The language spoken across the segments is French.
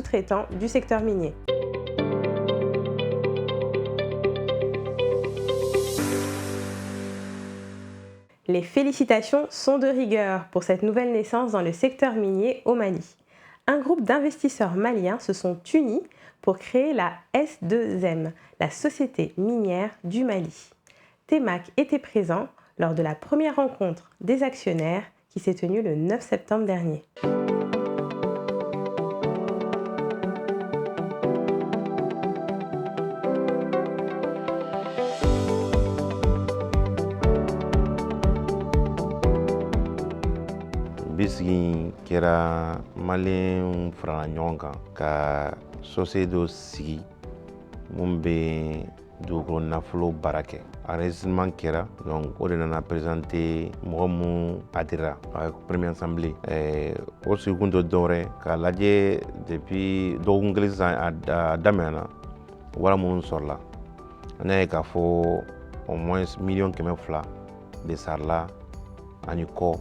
sous-traitants du secteur minier. Les félicitations sont de rigueur pour cette nouvelle naissance dans le secteur minier au Mali. Un groupe d'investisseurs maliens se sont unis pour créer la S2M, la Société minière du Mali. TEMAC était présent lors de la première rencontre des actionnaires qui s'est tenue le 9 septembre dernier. Bisigi kɛra maliyɛnw farala ɲɔgɔn kan ka société dɔ sigi mun bɛ dugukolo nafolo baara kɛ. Enregistrement kɛra, donc o de nana présenter mɔgɔ mun adhérera à première assemblée. O sigikun tɛ dɔwɛrɛ k'a lajɛ depuis dɔgɔkun kelen sisan a daminɛna wara minnu sɔrɔla. An y'a ye k'a fɔ au moins $1,200,000 de sarala ani kɔ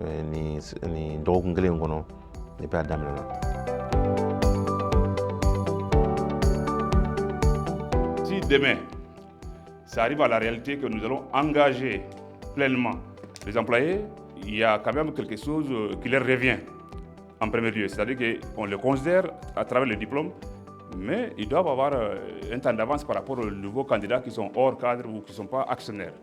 ni dɔgɔkun kelen kɔnɔ depuis a daminɛna. Si demain, ça arrive à la réalité que nous allons engager pleinement les employés, il y a quand même quelque chose qui leur revient en premier lieu. C'est-à-dire qu'on les considère à travers le diplôme, mais ils doivent avoir un temps d'avance par rapport aux nouveaux candidats qui sont hors cadre ou qui ne sont pas actionnaires.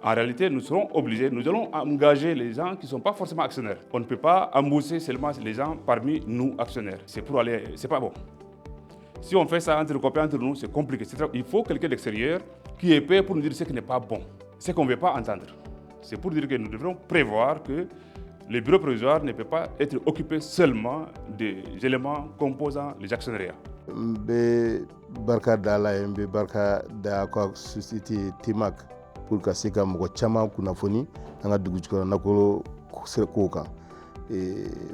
En réalité, nous serons obligés, nous allons engager les gens qui ne sont pas forcément actionnaires. On ne peut pas embaucher seulement les gens parmi nous actionnaires. C'est pour aller, c'est pas bon. Si on fait ça entre copains, entre nous, c'est compliqué. Il faut quelqu'un d'extérieur qui est prêt pour nous dire ce qui n'est pas bon, ce qu'on ne veut pas entendre. C'est pour dire que nous devrons prévoir que le bureau provisoire ne peut pas être occupé seulement des éléments composant les actionnariats. Mbe barka da la mbe barka da ko société TEMAC pour ka se ka mɔgɔ caman kunnafoni an ka dugu jukɔrɔ nafolo ko kan.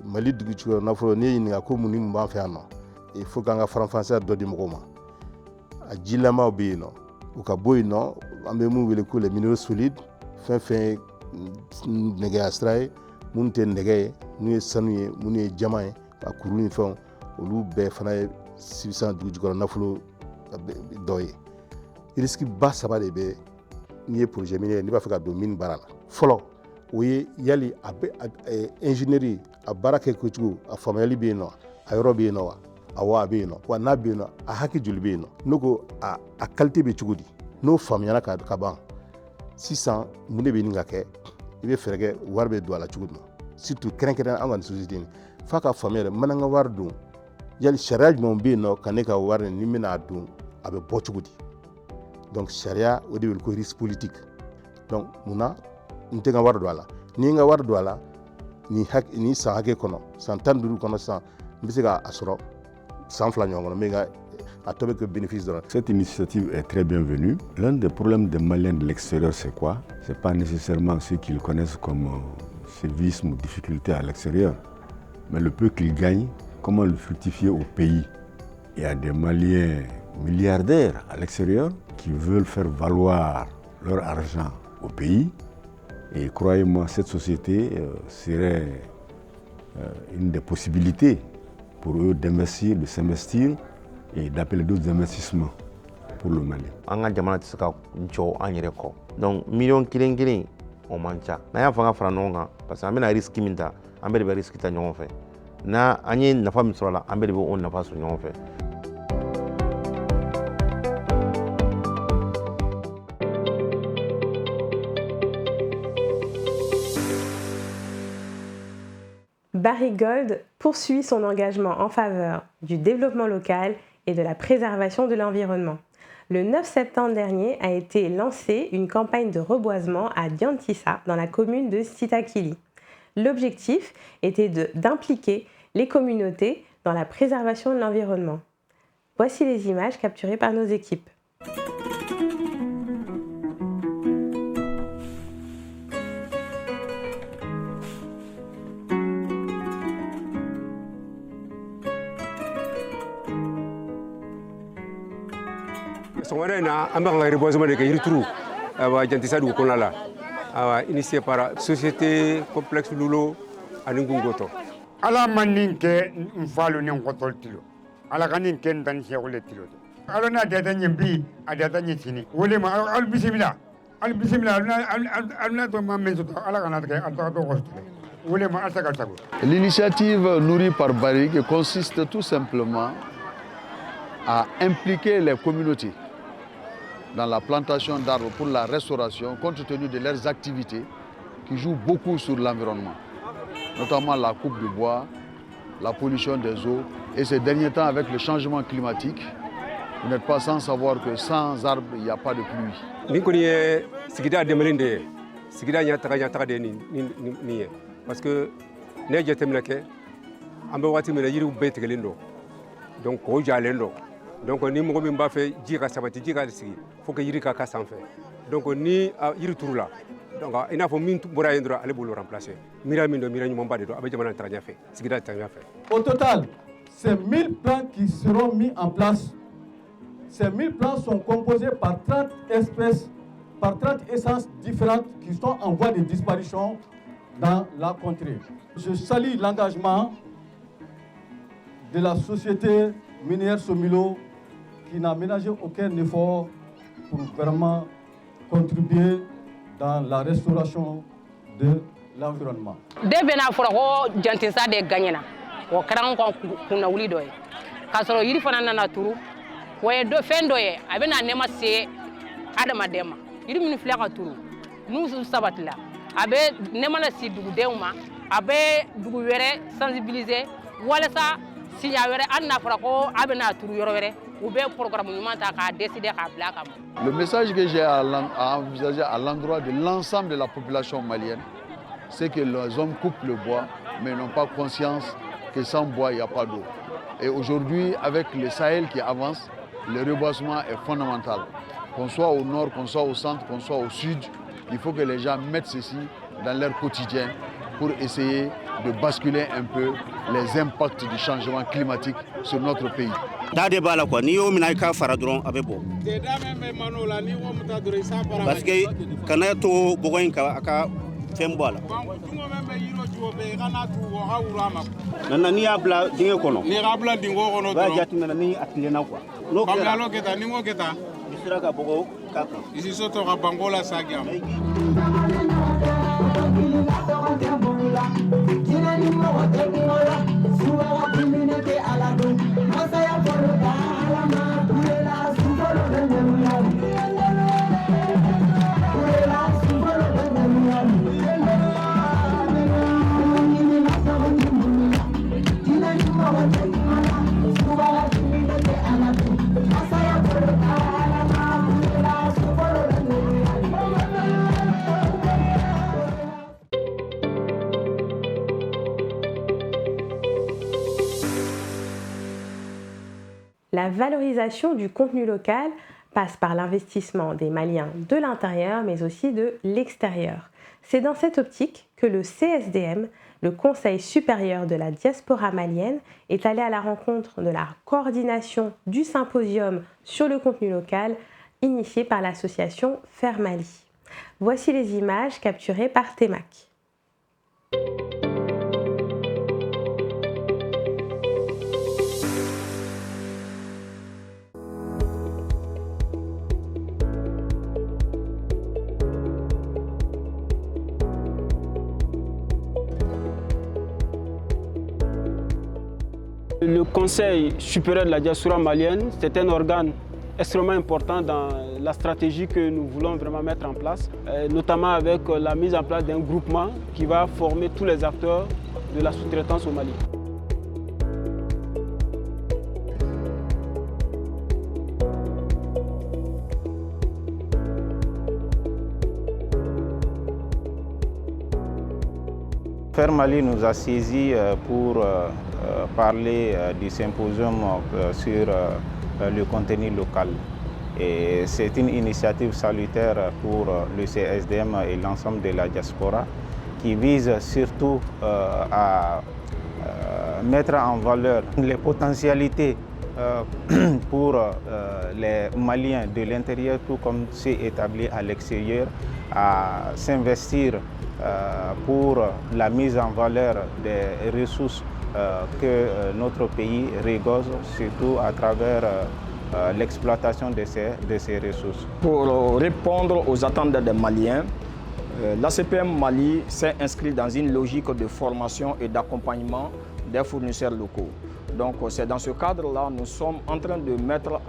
Mali dugu jukɔrɔ nafolo ne ɲininka ko mun ni mun b'an fɛ yan nɔ. Il faut k'an ka faranfasiya dɔ di mɔgɔw ma. A jilamaw bɛ yen nɔ u ka bɔ yen nɔ an bɛ mun wele ko les minéraux solides fɛn fɛn nɛgɛya sira ye mun tɛ nɛgɛ ye mun ye sanu ye mun ye jama ye a kuru ni fɛnw olu bɛɛ fana ye sisan dugu jukɔrɔ nafolo dɔ ye. Risque ba saba de bɛ n'i ye projet minier n'i b'a fɛ ka don mine baara la. Fɔlɔ o ye yali a bɛ ingénierie a baara kɛ cogo a faamuyali bɛ yen nɔ a yɔrɔ bɛ yen nɔ wa a bɛ yen nɔ wa n'a bɛ yen nɔ a hakɛ joli bɛ yen nɔ n'o ko a qualité bɛ cogo di n'o faamuyala ka ban sisan mun de bɛ nin ka kɛ i bɛ fɛɛrɛ kɛ wari bɛ don a la cogo min surtout kɛrɛnkɛrɛnnen an ka nin société in f'a ka faamuya de mana n ka wari don yali sariya jumɛn bɛ yen nɔ ka ne ka wari ni n bɛna don a bɛ bɔ cogo di donc sariya o de wele ko risque politique donc munna n tɛ n ka wari don a la ni n ka wari don a la ni san hakɛ kɔnɔ san 15 kɔnɔ sisan n bɛ se k'a sɔrɔ san 2 ɲɔgɔn kɔnɔ n bɛ ka a tɔ bɛ kɛ bénéfice dɔrɔn. Cette initiative est très bienvenue. L'un des problèmes des Maliens de l'extérieur, c'est quoi? C'est pas nécessairement ce qu'ils connaissent comme sévices ou difficultés à l'extérieur, mais le peu qu'ils gagnent, comment le fructifier au pays. Il y a des Maliens milliardaires à l'extérieur qui veulent faire valoir leur argent au pays. Et croyez-moi, cette société serait une des possibilités pour eux d'investir, de s'investir et d'appeler d'autres investissements pour le Mali. An ka jamana tɛ se ka jɔ an yɛrɛ kɔ. Donc miliyɔn kelen kelen o man ca. N'an y'a fɔ an ka fara ɲɔgɔn kan parce que an bɛna risque min ta an bɛɛ de bɛ risque ta ɲɔgɔn fɛ. N'an ye nafa min sɔrɔ a la an bɛɛ de bɛ o nafa sɔrɔ ɲɔgɔn fɛ. Barrick Gold poursuit son engagement en faveur du développement local et de la préservation de l'environnement. Le 9 septembre dernier a été lancée une campagne de reboisement à Diantissa, dans la commune de Sitakili. L'objectif était d'impliquer les communautés dans la préservation de l'environnement. Voici les images capturées par nos équipes. Songwara na an bɛ ka reboisement de kɛ Yirituru Diantissa dugu kɔnɔna la initié par société complexe Lulo ani Ngungoto. ala manin ke mfalo ne ngotol tilo ala kanin ken tan shekule tilo ala na data nyimbi adata nyitini wole ma al bismillah al to ma menso ala kana ke al to gosto wole ma asaka sago. L'initiative nourrie par Barrick consiste tout simplement à impliquer les communautés dans la plantation d'arbres pour la restauration compte tenu de leurs activités qui jouent beaucoup sur l'environnement, notamment la coupe de bois, la pollution des eaux et ces derniers temps avec le changement climatique, vous n'êtes pas sans savoir que sans arbres, il n'y a pas de pluie. Parce que ne jateminɛ kɛ an bɛ waati min na yiriw bɛɛ tigɛlen don donc o jalen don donc ni mɔgɔ min b'a fɛ ji ka sabati ji ka sigi faut que yiri ka k'a sanfɛ donc ni yiri turu la donc i n'a fɔ min bɔra yen dɔrɔn ale b'olu remplacer miiriya min don miiriya ɲumanba de don a bɛ jamana taga ɲɛfɛ sigida taga ɲɛfɛ. Au total, ces 1000 plans qui seront mis en place, ces 1000 plans sont composés par 30 espèces, par 30 essences différentes qui sont en voie de disparition dans la contrée. Je salue l'engagement de la société minière Somilo qui n'a ménagé aucun effort pour vraiment contribuer dans la restauration de l'environnement. Dès n'a fɔra ko jantisa de gagnena o karan ko kunna wuli do ye ka sɔrɔ yiri fana nana turu o ye fɛn dɔ ye a bɛna nɛma se adamaden ma yiri min filɛ ka turu n'u sabatila a bɛ nɛma lase dugudenw ma a bɛ dugu wɛrɛ sensibiliser walasa siɲa wɛrɛ hali n'a fɔra ko a bɛna turu yɔrɔ wɛrɛ u bɛ programme ɲuman ta k'a décider k'a bila ka ma. Le message que j'ai à envisager à l'endroit de l'ensemble de la population malienne, c'est que les hommes coupent le bois, mais n'ont pas conscience que sans bois, il n'y a pas d'eau. Et aujourd'hui, avec le Sahel qui avance, le reboisement est fondamental. Qu'on soit au nord, qu'on soit au centre, qu'on soit au sud, il faut que les gens mettent ceci dans leur quotidien pour essayer de basculer un peu les impacts du changement climatique sur notre pays. Parce que quand Fembola. Nana ni abla dinge kono. Ni abla dingo kono. Ba jati nana ni atlena kwa. No kera. Ba keta ni ngo keta. Bisira ka bogo kaka. Isi soto ka bangola sagiam. La valorisation du contenu local passe par l'investissement des Maliens de l'intérieur mais aussi de l'extérieur. C'est dans cette optique que le CSDM, le Conseil supérieur de la diaspora malienne, est allé à la rencontre de la coordination du symposium sur le contenu local initié par l'association Faire Mali. Voici les images capturées par Temac. Le Conseil supérieur de la diaspora malienne, c'est un organe extrêmement important dans la stratégie que nous voulons vraiment mettre en place, notamment avec la mise en place d'un groupement qui va former tous les acteurs de la sous-traitance au Mali. Faire Mali nous a saisis pour parler du symposium sur le contenu local. Et c'est une initiative salutaire pour le CSDM et l'ensemble de la diaspora qui vise surtout à mettre en valeur les potentialités pour les Maliens de l'intérieur, tout comme ceux établis à l'extérieur, à s'investir pour la mise en valeur des ressources que notre pays regorge, surtout à travers l'exploitation de ces ressources. Pour répondre aux attentes des Maliens, l'ACPM Mali s'est inscrit dans une logique de formation et d'accompagnement des fournisseurs locaux. Donc c'est dans ce cadre-là, nous sommes en train de mettre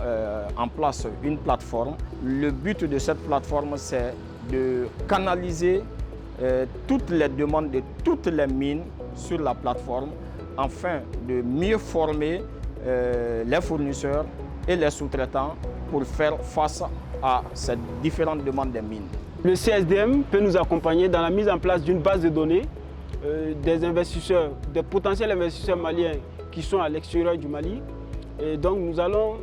en place une plateforme. Le but de cette plateforme, c'est de canaliser toutes les demandes de toutes les mines sur la plateforme afin de mieux former les fournisseurs et les sous-traitants pour faire face à ces différentes demandes des mines. Le CSDM peut nous accompagner dans la mise en place d'une base de données des investisseurs, des potentiels investisseurs maliens qui sont à l'extérieur du Mali. Et donc nous allons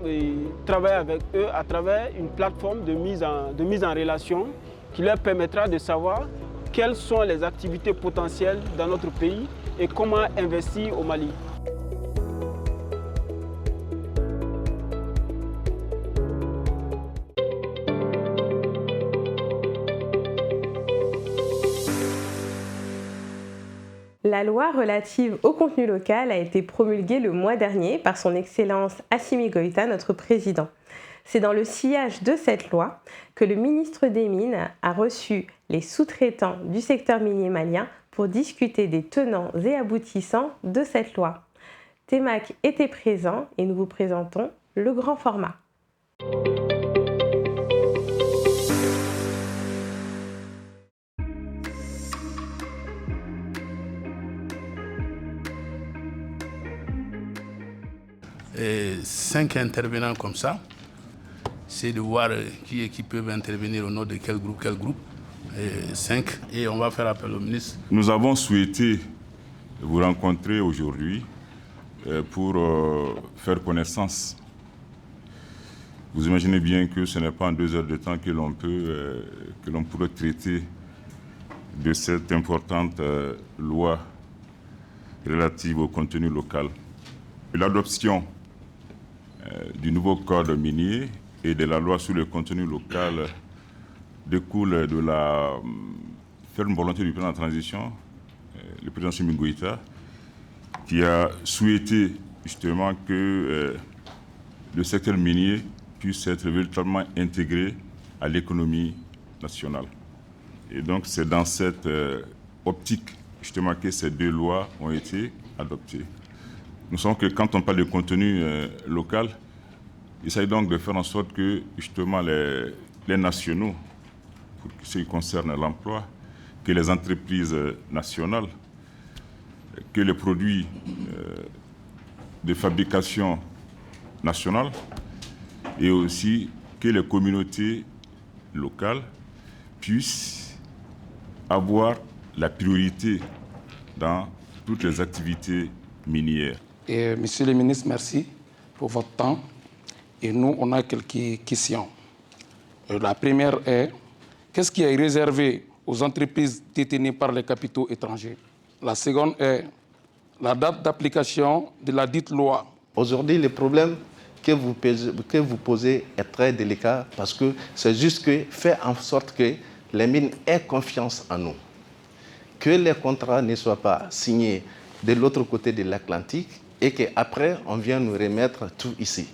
travailler avec eux à travers une plateforme de mise en relation qui leur permettra de savoir quelles sont les activités potentielles dans notre pays et comment investir au Mali. La loi relative au contenu local a été promulguée le mois dernier par son Excellence Assimi Goïta, notre président. C'est dans le sillage de cette loi que le ministre des Mines a reçu les sous-traitants du secteur minier malien pour discuter des tenants et aboutissants de cette loi. TEMAC était présent et nous vous présentons le grand format. Et 5 intervenants comme ça, c'est de voir qui peuvent intervenir au nom de quel groupe. 5, et on va faire appel au ministre. Nous avons souhaité vous rencontrer aujourd'hui pour faire connaissance. Vous imaginez bien que ce n'est pas en 2 heures de temps que l'on pourrait traiter de cette importante loi relative au contenu local. L'adoption du nouveau code minier et de la loi sur le contenu local découle de la ferme volonté du président de la transition, le président Assimi Goïta, qui a souhaité justement que le secteur minier puisse être véritablement intégré à l'économie nationale. Et donc c'est dans cette optique justement que ces 2 lois ont été adoptées. Nous savons que quand on parle de contenu local, il s'agit donc de faire en sorte que justement les nationaux, pour ce qui concerne l'emploi, que les entreprises nationales, que les produits de fabrication nationale et aussi que les communautés locales puissent avoir la priorité dans toutes les activités minières. Et, Monsieur le ministre, merci pour votre temps. Et nous, on a quelques questions. La première est, qu'est-ce qui est réservé aux entreprises détenues par les capitaux étrangers? La seconde est, la date d'application de la dite loi. Aujourd'hui, le problème que vous posez est très délicat parce que c'est juste que faire en sorte que les mines aient confiance en nous. Que les contrats ne soient pas signés de l'autre côté de l'Atlantique et qu'après, on vient nous remettre tout ici.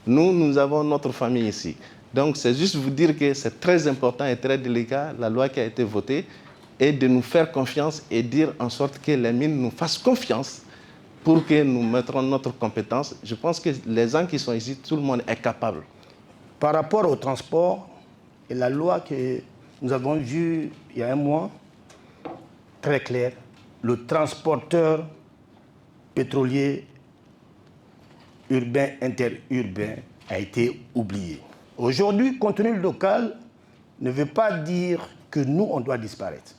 Nous avons notre famille ici. Donc, c'est juste vous dire que c'est très important et très délicat, la loi qui a été votée, et de nous faire confiance et dire en sorte que les mines nous fassent confiance pour que nous mettrons notre compétence. Je pense que les gens qui sont ici, tout le monde est capable. Par rapport au transport, et la loi que nous avons vue il y a un mois, très claire, le transporteur pétrolier urbain, interurbain a été oublié. Aujourd'hui, contenu local ne veut pas dire que nous, on doit disparaître.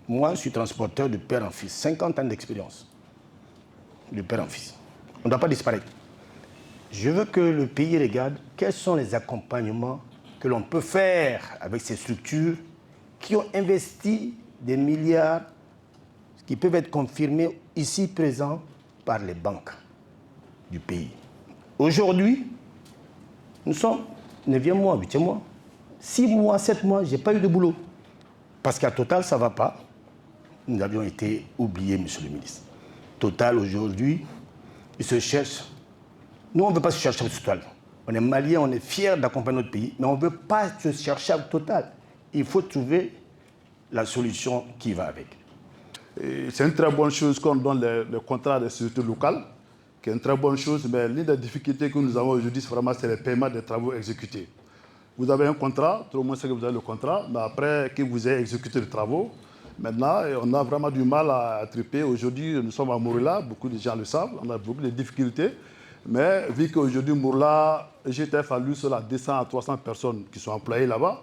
Moi, je suis transporteur de père en fils, 50 ans d'expérience, de père en fils. On ne doit pas disparaître. Je veux que le pays regarde quels sont les accompagnements que l'on peut faire avec ces structures qui ont investi des milliards qui peuvent être confirmés ici présents par les banques du pays. Aujourd'hui, nous sommes 9e mois, 8e mois. 6 mois, 7 mois, je n'ai pas eu de boulot. Parce qu'à Total, ça ne va pas. Nous avions été oubliés, monsieur le ministre. Total, aujourd'hui, il se cherche. Nous, on ne veut pas se chercher avec Total. On est Maliens, on est fiers d'accompagner notre pays, mais on ne veut pas se chercher avec Total. Il faut trouver la solution qui va avec. C'est une très bonne chose qu'on donne le contrat de sécurité locale, qui est une très bonne chose, mais l'une des difficultés que nous avons aujourd'hui, c'est le paiement des travaux exécutés. Vous avez un contrat, tout le monde sait que vous avez le contrat, mais après que vous ayez exécuté les travaux, maintenant, on a vraiment du mal à triper. Aujourd'hui, nous sommes à Morula, beaucoup de gens le savent, on a beaucoup de difficultés. Mais vu qu'aujourd'hui, Morula, GTF a lu sur la 200 à 300 personnes qui sont employées là-bas,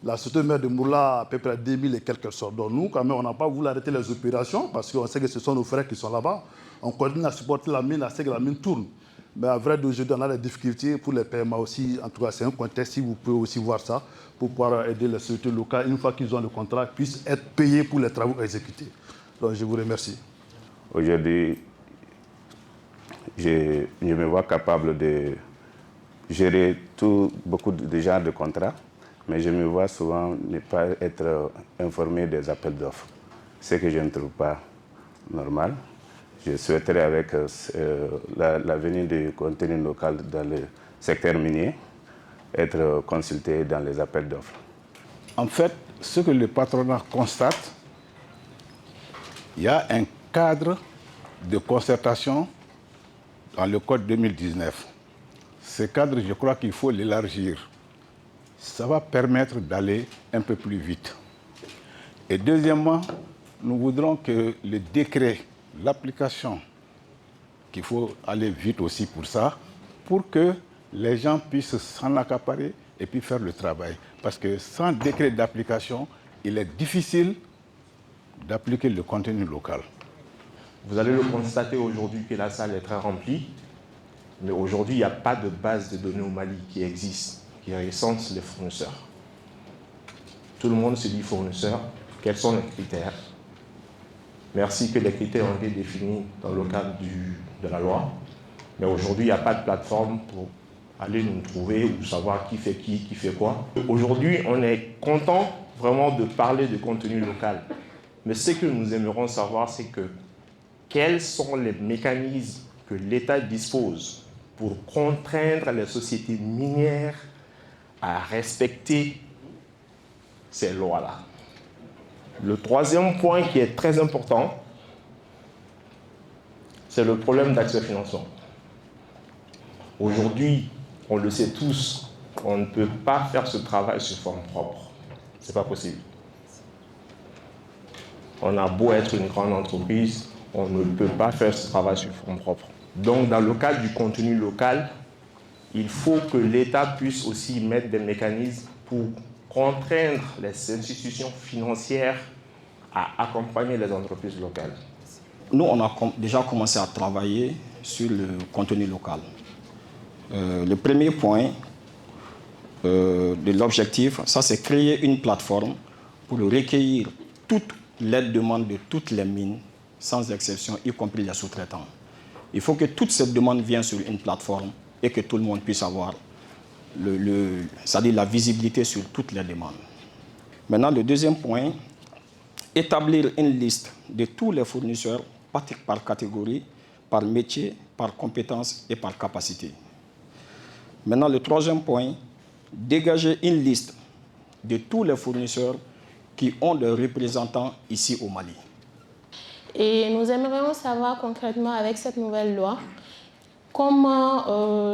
la société mère de Morula a à peu près 2000 et quelques sortes. Donc nous, quand même, on n'a pas voulu arrêter les opérations parce qu'on sait que ce sont nos frères qui sont là-bas. On continue à supporter la mine, à ce que la mine tourne. Mais à vrai d'aujourd'hui, on a des difficultés pour les paiements aussi. En tout cas, c'est un contexte, si vous pouvez aussi voir ça, pour pouvoir aider les sociétés locales, une fois qu'ils ont le contrat, puissent être payés pour les travaux exécutés. Donc je vous remercie. Aujourd'hui, je me vois capable de gérer beaucoup de genres de contrats, mais je me vois souvent ne pas être informé des appels d'offres, ce que je ne trouve pas normal. Je souhaiterais, avec la venue du contenu local dans le secteur minier, être consulté dans les appels d'offres. En fait, ce que le patronat constate, il y a un cadre de concertation dans le Code 2019. Ce cadre, je crois qu'il faut l'élargir. Ça va permettre d'aller un peu plus vite. Et deuxièmement, nous voudrons que le décret, l'application, qu'il faut aller vite aussi pour ça, pour que les gens puissent s'en accaparer et puis faire le travail. Parce que sans décret d'application, il est difficile d'appliquer le contenu local. Vous allez le constater aujourd'hui que la salle est très remplie, mais aujourd'hui, il n'y a pas de base de données au Mali qui existe, qui recense les fournisseurs. Tout le monde se dit fournisseur. Quels sont les critères? Merci que les critères ont été définis dans le cadre de la loi, mais aujourd'hui, il n'y a pas de plateforme pour aller nous trouver ou savoir qui fait quoi. Aujourd'hui, on est content vraiment de parler de contenu local, mais ce que nous aimerions savoir, c'est que quels sont les mécanismes que l'État dispose pour contraindre les sociétés minières à respecter ces lois-là. Le troisième point qui est très important, c'est le problème d'accès au financement. Aujourd'hui, on le sait tous, on ne peut pas faire ce travail sur forme propre. Ce n'est pas possible. On a beau être une grande entreprise, on ne peut pas faire ce travail sur forme propre. Donc, dans le cadre du contenu local, il faut que l'État puisse aussi mettre des mécanismes pour contraindre les institutions financières à accompagner les entreprises locales. Nous, on a déjà commencé à travailler sur le contenu local. Le premier point de l'objectif, ça c'est créer une plateforme pour recueillir toutes les demandes de toutes les mines, sans exception, y compris les sous-traitants. Il faut que toutes ces demandes viennent sur une plateforme et que tout le monde puisse avoir c'est-à-dire la visibilité sur toutes les demandes. Maintenant, le deuxième point, établir une liste de tous les fournisseurs par catégorie, par métier, par compétence et par capacité. Maintenant, le troisième point, dégager une liste de tous les fournisseurs qui ont des représentants ici au Mali. Et nous aimerions savoir concrètement, avec cette nouvelle loi, comment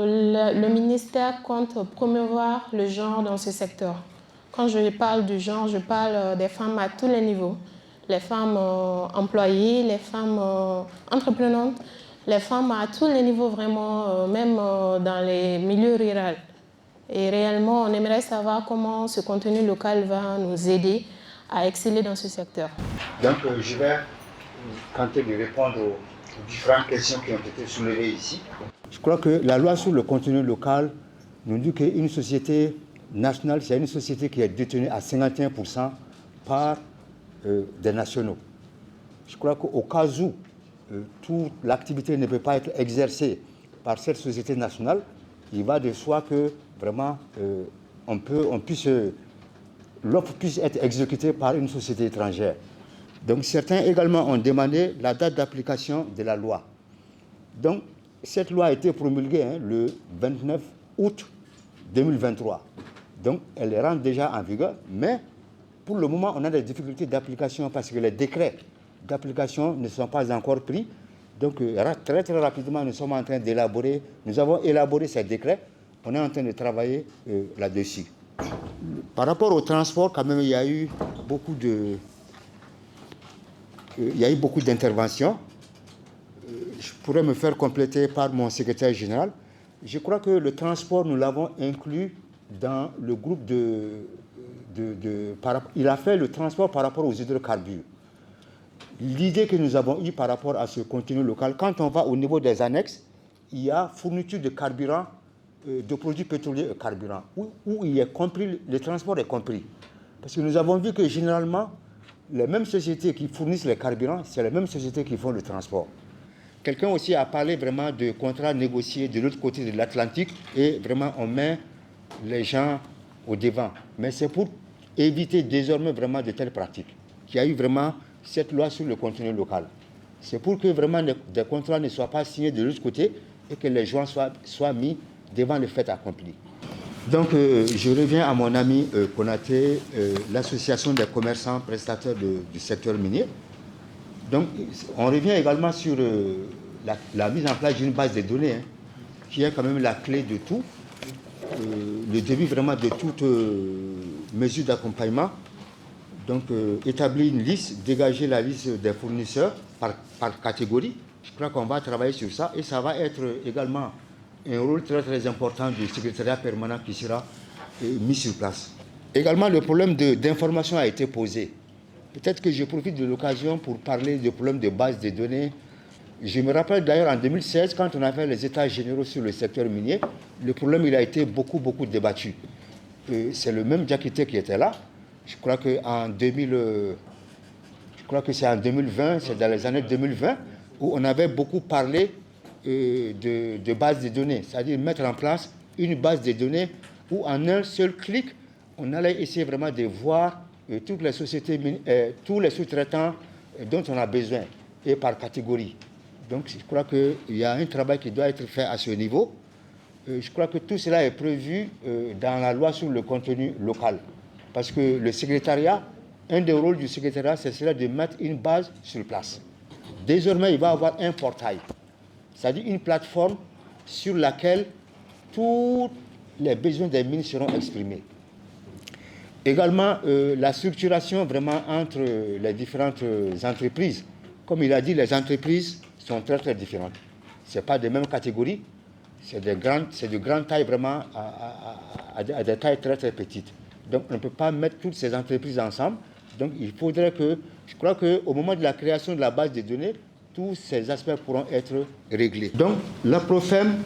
le ministère compte promouvoir le genre dans ce secteur. Quand je parle du genre, je parle des femmes à tous les niveaux. Les femmes employées, les femmes entreprenantes, les femmes à tous les niveaux vraiment, même dans les milieux ruraux. Et réellement, on aimerait savoir comment ce contenu local va nous aider à exceller dans ce secteur. Donc, je vais tenter de répondre aux différentes questions qui ont été soulevées ici. Je crois que la loi sur le contenu local nous dit qu'une société nationale, c'est une société qui est détenue à 51% par des nationaux. Je crois qu'au cas où toute l'activité ne peut pas être exercée par cette société nationale, il va de soi que vraiment l'offre puisse être exécutée par une société étrangère. Donc certains également ont demandé la date d'application de la loi. Donc cette loi a été promulguée le 29 août 2023. Donc elle rentre déjà en vigueur, mais pour le moment on a des difficultés d'application parce que les décrets d'application ne sont pas encore pris. Donc très très rapidement nous sommes en train d'élaborer, nous avons élaboré ces décrets, on est en train de travailler là-dessus. Par rapport au transport, quand même, il y a eu beaucoup d'interventions. Je pourrais me faire compléter par mon secrétaire général. Je crois que le transport, nous l'avons inclus dans le groupe il a fait le transport par rapport aux hydrocarbures. L'idée que nous avons eue par rapport à ce contenu local, quand on va au niveau des annexes, il y a fourniture de carburant, de produits pétroliers et carburants, où il est compris, le transport est compris. Parce que nous avons vu que généralement, les mêmes sociétés qui fournissent les carburants, c'est les mêmes sociétés qui font le transport. Quelqu'un aussi a parlé vraiment de contrats négociés de l'autre côté de l'Atlantique et vraiment on met les gens au devant. Mais c'est pour éviter désormais vraiment de telles pratiques qu'il y a eu vraiment cette loi sur le contenu local. C'est pour que vraiment des contrats ne soient pas signés de l'autre côté et que les gens soient mis devant le fait accompli. Donc, je reviens à mon ami Konaté, l'association des commerçants prestataires du secteur minier. Donc, on revient également sur la mise en place d'une base de données, qui est quand même la clé de tout, le début vraiment de toute mesure d'accompagnement. Donc, établir une liste, dégager la liste des fournisseurs par catégorie. Je crois qu'on va travailler sur ça et ça va être également un rôle très très important du secrétariat permanent qui sera mis sur place. Également, le problème d'information a été posé. Peut-être que je profite de l'occasion pour parler du problème de base de données. Je me rappelle d'ailleurs en 2016, quand on a fait les états généraux sur le secteur minier, le problème il a été beaucoup débattu. C'est le même Diakité qui était là. Je crois que c'est en 2020, c'est dans les années 2020, où on avait beaucoup parlé de base de données, c'est-à-dire mettre en place une base de données où en un seul clic, on allait essayer vraiment de voir toutes les sociétés, tous les sous-traitants dont on a besoin, et par catégorie. Donc je crois qu'il y a un travail qui doit être fait à ce niveau. Je crois que tout cela est prévu dans la loi sur le contenu local. Parce que le secrétariat, un des rôles du secrétariat, c'est cela de mettre une base sur place. Désormais, il va y avoir un portail, c'est-à-dire une plateforme sur laquelle tous les besoins des mines seront exprimés. Également, la structuration vraiment entre les différentes entreprises. Comme il a dit, les entreprises sont très très différentes. Ce n'est pas des mêmes catégories, c'est de grandes tailles vraiment à des tailles très très petites. Donc on ne peut pas mettre toutes ces entreprises ensemble. Donc il faudrait que, je crois qu'au moment de la création de la base de données, tous ces aspects pourront être réglés. Donc la Profem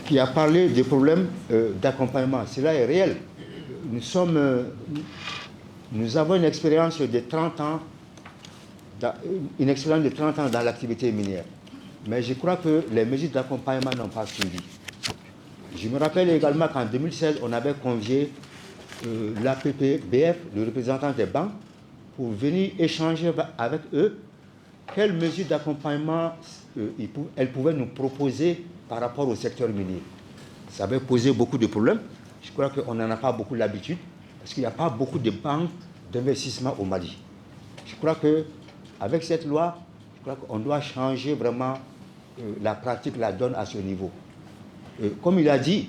qui a parlé des problèmes d'accompagnement, cela est réel. Nous avons une expérience de 30 ans, dans l'activité minière. Mais je crois que les mesures d'accompagnement n'ont pas suivi. Je me rappelle également qu'en 2016, on avait convié l'APPBF, le représentant des banques, pour venir échanger avec eux quelles mesures d'accompagnement elles pouvaient nous proposer par rapport au secteur minier. Ça avait posé beaucoup de problèmes. Je crois qu'on n'en a pas beaucoup l'habitude, parce qu'il n'y a pas beaucoup de banques d'investissement au Mali. Je crois qu'avec cette loi, je crois qu'on doit changer vraiment la pratique, la donne à ce niveau. Comme il a dit,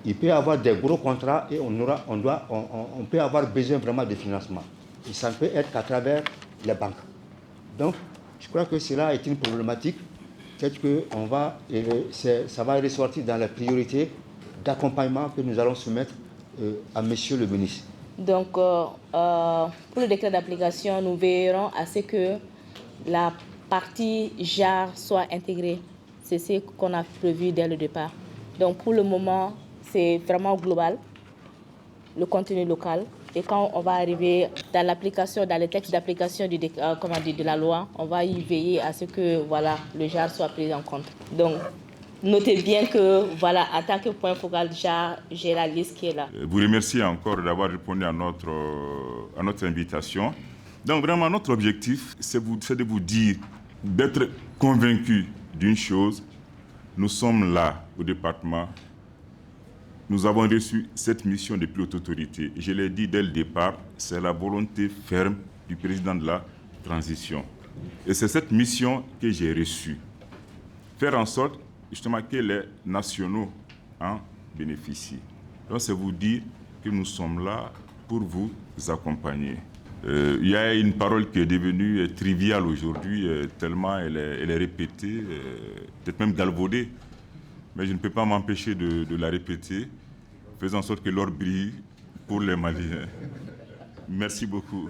il peut y avoir des gros contrats et on peut avoir besoin vraiment de financement. Et ça ne peut être qu'à travers les banques. Donc, je crois que cela est une problématique. Peut-être que ça va ressortir dans la priorité d'accompagnement que nous allons soumettre à Monsieur le ministre. Donc, pour le décret d'application, nous veillerons à ce que la partie JAR soit intégrée. C'est ce qu'on a prévu dès le départ. Donc, pour le moment, c'est vraiment global, le contenu local. Et quand on va arriver dans l'application, dans les textes d'application de la loi, on va y veiller à ce que le JAR soit pris en compte. Donc, notez bien que, voilà, en tant que point focal, j'ai la liste qui est là. Vous remercie encore d'avoir répondu à notre invitation. Donc vraiment, notre objectif, c'est de vous dire, d'être convaincu d'une chose. Nous sommes là, au département. Nous avons reçu cette mission depuis haute autorité. Je l'ai dit dès le départ, c'est la volonté ferme du président de la transition. Et c'est cette mission que j'ai reçue. Faire en sorte, justement, que les nationaux en bénéficient. Donc, c'est vous dire que nous sommes là pour vous accompagner. Il y a une parole qui est devenue triviale aujourd'hui, tellement elle est répétée, peut-être même galvaudée. Mais je ne peux pas m'empêcher de la répéter. Faisons en sorte que l'or brille pour les Maliens. Merci beaucoup.